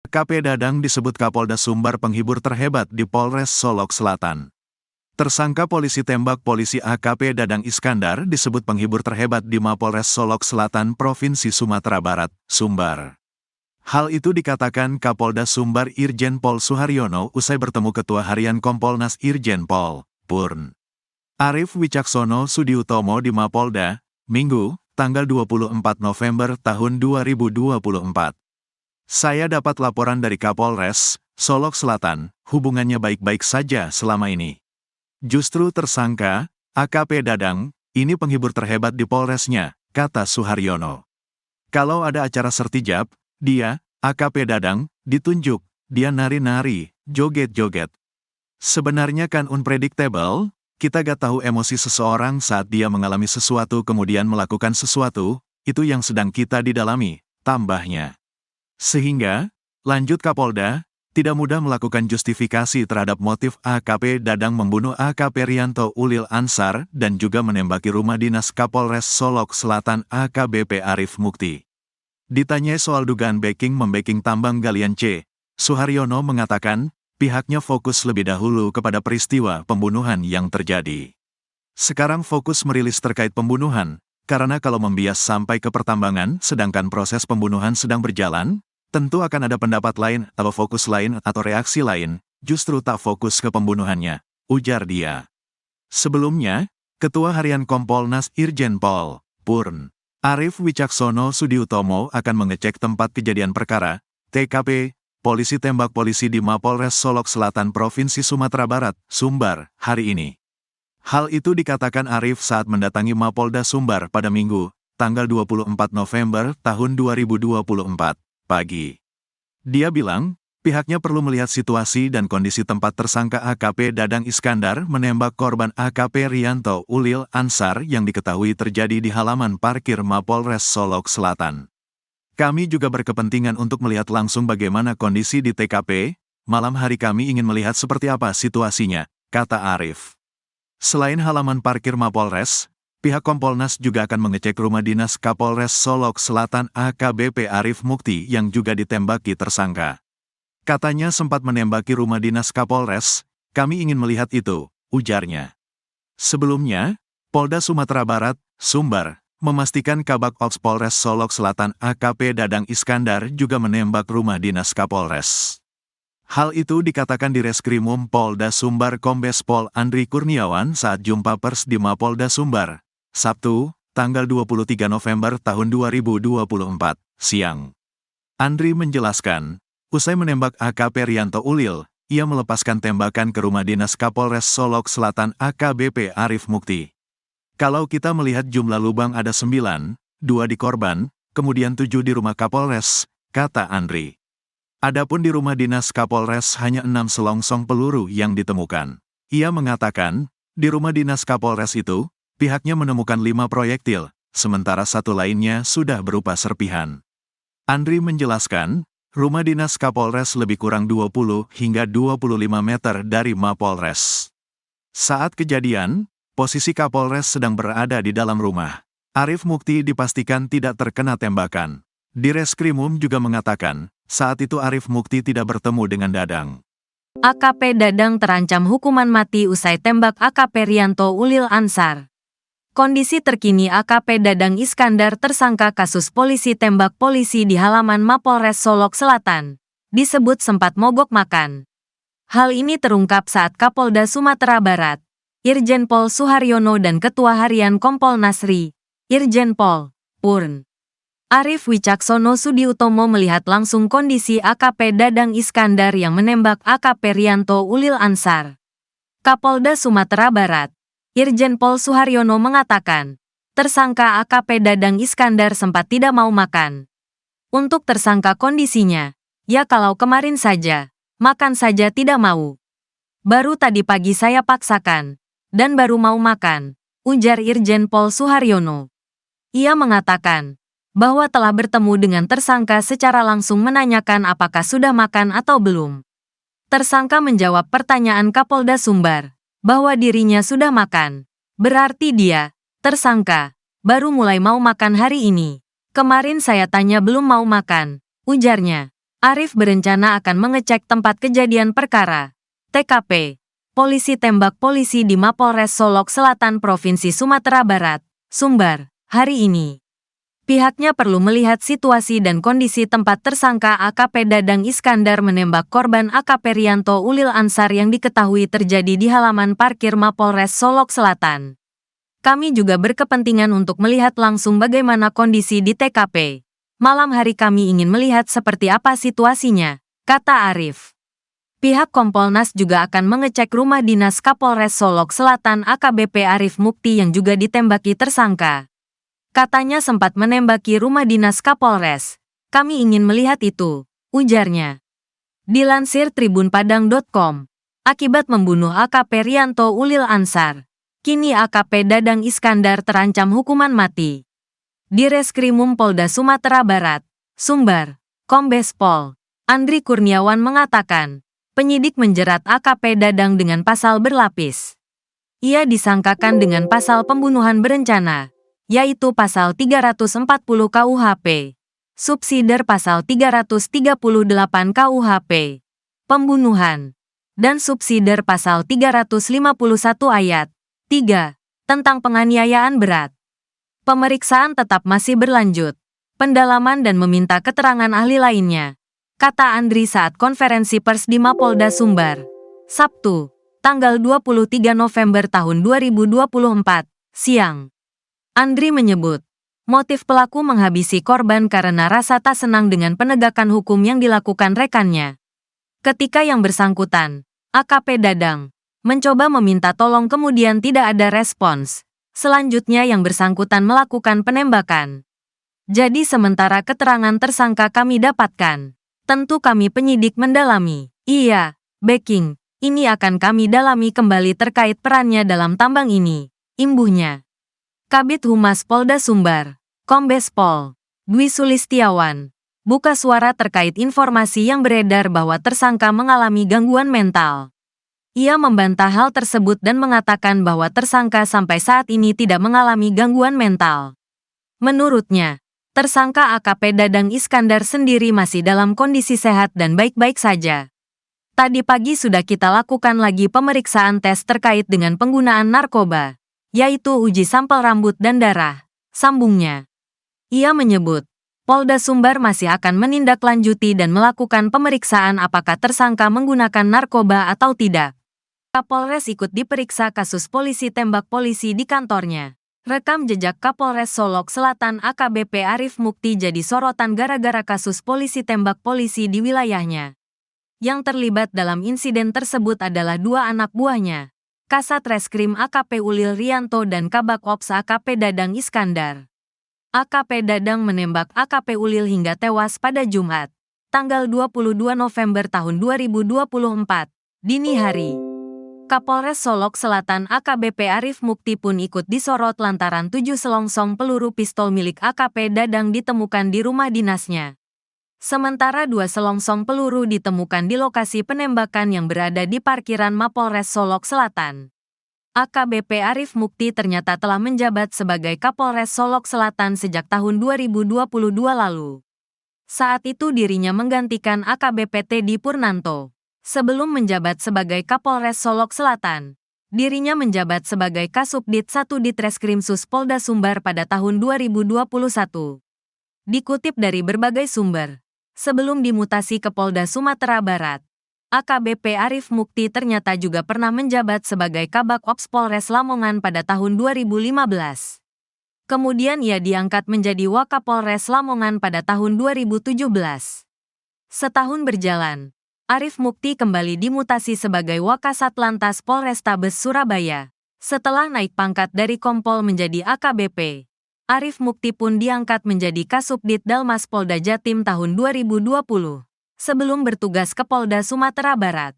AKP Dadang disebut Kapolda Sumbar penghibur terhebat di Polres Solok Selatan. Tersangka polisi tembak polisi AKP Dadang Iskandar disebut penghibur terhebat di Mapolres Solok Selatan Provinsi Sumatera Barat, Sumbar. Hal itu dikatakan Kapolda Sumbar Irjen Pol Suharyono usai bertemu Ketua Harian Kompolnas Irjen Pol, Purn. Arief Wicaksono Sudiutomo di Mapolda, Minggu, tanggal 24 November tahun 2024. Saya dapat laporan dari Kapolres Solok Selatan, hubungannya baik-baik saja selama ini. Justru tersangka, AKP Dadang, ini penghibur terhebat di Polresnya, kata Suharyono. Kalau ada acara sertijab, dia, AKP Dadang, ditunjuk, dia nari-nari, joget-joget. Sebenarnya kan unpredictable, kita gak tahu emosi seseorang saat dia mengalami sesuatu kemudian melakukan sesuatu, itu yang sedang kita didalami, tambahnya. Sehingga, lanjut Kapolda, tidak mudah melakukan justifikasi terhadap motif AKP Dadang membunuh AKP Rianto Ulil Ansar dan juga menembaki rumah dinas Kapolres Solok Selatan AKBP Arief Mukti. Ditanyai soal dugaan membacking tambang galian C, Suharyono mengatakan, pihaknya fokus lebih dahulu kepada peristiwa pembunuhan yang terjadi. Sekarang fokus merilis terkait pembunuhan, karena kalau membias sampai ke pertambangan sedangkan proses pembunuhan sedang berjalan, tentu akan ada pendapat lain, atau fokus lain, atau reaksi lain, justru tak fokus ke pembunuhannya, ujar dia. Sebelumnya, Ketua Harian Kompolnas Irjen Pol, Purn. Arief Wicaksono Sudiutomo akan mengecek tempat kejadian perkara, TKP, polisi tembak polisi di Mapolres Solok Selatan Provinsi Sumatera Barat, Sumbar, hari ini. Hal itu dikatakan Arief saat mendatangi Mapolda Sumbar pada Minggu, tanggal 24 November tahun 2024. Pagi. Dia bilang, pihaknya perlu melihat situasi dan kondisi tempat tersangka AKP Dadang Iskandar menembak korban AKP Rianto Ulil Ansar yang diketahui terjadi di halaman parkir Mapolres Solok Selatan. Kami juga berkepentingan untuk melihat langsung bagaimana kondisi di TKP, malam hari kami ingin melihat seperti apa situasinya, kata Arief. Selain halaman parkir Mapolres, pihak Kompolnas juga akan mengecek rumah dinas Kapolres Solok Selatan AKBP Arief Mukti yang juga ditembaki tersangka. Katanya sempat menembaki rumah dinas Kapolres, kami ingin melihat itu, ujarnya. Sebelumnya, Polda Sumatera Barat, Sumbar, memastikan Kabak Ops Polres Solok Selatan AKP Dadang Iskandar juga menembak rumah dinas Kapolres. Hal itu dikatakan di Reskrimum Polda Sumbar Kombes Pol Andri Kurniawan saat jumpa pers di Mapolda Sumbar, Sabtu, tanggal 23 November tahun 2024, siang. Andri menjelaskan, usai menembak AKP Rianto Ulil, ia melepaskan tembakan ke rumah dinas Kapolres Solok Selatan AKBP Arief Mukti. Kalau kita melihat jumlah lubang ada 9, 2 di korban, kemudian 7 di rumah Kapolres, kata Andri. Adapun di rumah dinas Kapolres hanya 6 selongsong peluru yang ditemukan. Ia mengatakan, di rumah dinas Kapolres itu, pihaknya menemukan 5 proyektil, sementara 1 lainnya sudah berupa serpihan. Andri menjelaskan, rumah dinas Kapolres lebih kurang 20 hingga 25 meter dari Mapolres. Saat kejadian, posisi Kapolres sedang berada di dalam rumah. Arief Mukti dipastikan tidak terkena tembakan. Di Reskrimum juga mengatakan, saat itu Arief Mukti tidak bertemu dengan Dadang. AKP Dadang terancam hukuman mati usai tembak AKP Rianto Ulil Ansar. Kondisi terkini AKP Dadang Iskandar tersangka kasus polisi tembak polisi di halaman Mapolres Solok Selatan, disebut sempat mogok makan. Hal ini terungkap saat Kapolda Sumatera Barat, Irjen Pol Suharyono dan Ketua Harian Kompolnas RI, Irjen Pol, Purn. Arief Wicaksono Sudiutomo melihat langsung kondisi AKP Dadang Iskandar yang menembak AKP Rianto Ulil Ansar. Kapolda Sumatera Barat, Irjen Pol Suharyono mengatakan, tersangka AKP Dadang Iskandar sempat tidak mau makan. Untuk tersangka kondisinya, ya kalau kemarin saja, makan saja tidak mau. Baru tadi pagi saya paksakan, dan baru mau makan, ujar Irjen Pol Suharyono. Ia mengatakan, bahwa telah bertemu dengan tersangka secara langsung menanyakan apakah sudah makan atau belum. Tersangka menjawab pertanyaan Kapolda Sumbar, bahwa dirinya sudah makan. Berarti dia, tersangka, baru mulai mau makan hari ini. Kemarin saya tanya belum mau makan, ujarnya. Arif berencana akan mengecek tempat kejadian perkara. TKP. Polisi tembak polisi di Mapolres Solok Selatan Provinsi Sumatera Barat, Sumbar, hari ini. Pihaknya perlu melihat situasi dan kondisi tempat tersangka AKP Dadang Iskandar menembak korban AKP Rianto Ulil Ansar yang diketahui terjadi di halaman parkir Mapolres Solok Selatan. Kami juga berkepentingan untuk melihat langsung bagaimana kondisi di TKP. Malam hari kami ingin melihat seperti apa situasinya, kata Arif. Pihak Kompolnas juga akan mengecek rumah dinas Kapolres Solok Selatan AKBP Arif Mukti yang juga ditembaki tersangka. Katanya sempat menembaki rumah dinas Kapolres. Kami ingin melihat itu, ujarnya. Dilansir tribunpadang.com, akibat membunuh AKP Rianto Ulil Ansar, kini AKP Dadang Iskandar terancam hukuman mati. Direskrimum Polda Sumatera Barat, Sumbar, Kombes Pol Andri Kurniawan mengatakan, penyidik menjerat AKP Dadang dengan pasal berlapis. Ia disangkakan dengan pasal pembunuhan berencana, yaitu pasal 340 KUHP, subsidiar pasal 338 KUHP, pembunuhan, dan subsidiar pasal 351 ayat 3, tentang penganiayaan berat. Pemeriksaan tetap masih berlanjut, pendalaman dan meminta keterangan ahli lainnya, kata Andri saat konferensi pers di Mapolda Sumbar, Sabtu, tanggal 23 November tahun 2024, siang. Andri menyebut, motif pelaku menghabisi korban karena rasa tak senang dengan penegakan hukum yang dilakukan rekannya. Ketika yang bersangkutan, AKP Dadang, mencoba meminta tolong kemudian tidak ada respons. Selanjutnya yang bersangkutan melakukan penembakan. Jadi sementara keterangan tersangka kami dapatkan, tentu kami penyidik mendalami. Iya, backing, ini akan kami dalami kembali terkait perannya dalam tambang ini, imbuhnya. Kabid Humas Polda Sumbar, Kombes Pol Dwi Sulistiawan, buka suara terkait informasi yang beredar bahwa tersangka mengalami gangguan mental. Ia membantah hal tersebut dan mengatakan bahwa tersangka sampai saat ini tidak mengalami gangguan mental. Menurutnya, tersangka AKP Dadang Iskandar sendiri masih dalam kondisi sehat dan baik-baik saja. Tadi pagi sudah kita lakukan lagi pemeriksaan tes terkait dengan penggunaan narkoba, yaitu uji sampel rambut dan darah, sambungnya. Ia menyebut, Polda Sumbar masih akan menindaklanjuti dan melakukan pemeriksaan apakah tersangka menggunakan narkoba atau tidak. Kapolres ikut diperiksa kasus polisi tembak polisi di kantornya. Rekam jejak Kapolres Solok Selatan AKBP Arif Mukti jadi sorotan gara-gara kasus polisi tembak polisi di wilayahnya. Yang terlibat dalam insiden tersebut adalah dua anak buahnya, Kasat Reskrim AKP Ulil Rianto dan Kabak Ops AKP Dadang Iskandar. AKP Dadang menembak AKP Ulil hingga tewas pada Jumat, tanggal 22 November tahun 2024, dini hari. Kapolres Solok Selatan AKBP Arif Mukti pun ikut disorot lantaran 7 selongsong peluru pistol milik AKP Dadang ditemukan di rumah dinasnya. Sementara 2 selongsong peluru ditemukan di lokasi penembakan yang berada di parkiran Mapolres Solok Selatan. AKBP Arif Mukti ternyata telah menjabat sebagai Kapolres Solok Selatan sejak tahun 2022 lalu. Saat itu dirinya menggantikan AKBP Teddy Purnanto. Sebelum menjabat sebagai Kapolres Solok Selatan, dirinya menjabat sebagai Kasubdit 1 Ditreskrimsus Polda Sumbar pada tahun 2021. Dikutip dari berbagai sumber, sebelum dimutasi ke Polda Sumatera Barat, AKBP Arif Mukti ternyata juga pernah menjabat sebagai Kabak Ops Polres Lamongan pada tahun 2015. Kemudian ia diangkat menjadi Wakapolres Lamongan pada tahun 2017. Setahun berjalan, Arif Mukti kembali dimutasi sebagai Wakasat Lantas Polrestabes Surabaya. Setelah naik pangkat dari Kompol menjadi AKBP, Arif Mukti pun diangkat menjadi Kasubdit Dalmas Polda Jatim tahun 2020, sebelum bertugas ke Polda Sumatera Barat.